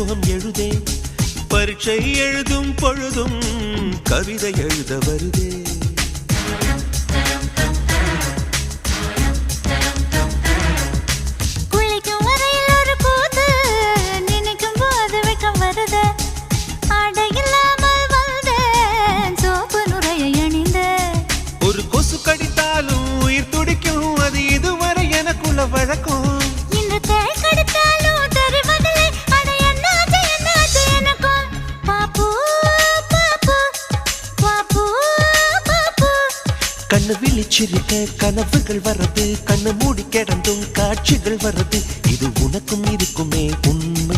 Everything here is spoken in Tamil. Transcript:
முகம் எழுதே பரீட்சை எழுதும் பொழுதும் கவிதை எழுத வருதே ஒரு கொசு கடித்தாலும் உயிர் துடிக்கும் அது இதுவரை எனக்குள்ள வழக்கம் கண்ணு விழிச்சிருக்க கனவுகள் வர்றது கண்ணு மூடி கிடந்தும் காட்சிகள் வர்றது இது உனக்கும் இருக்குமே உண்மை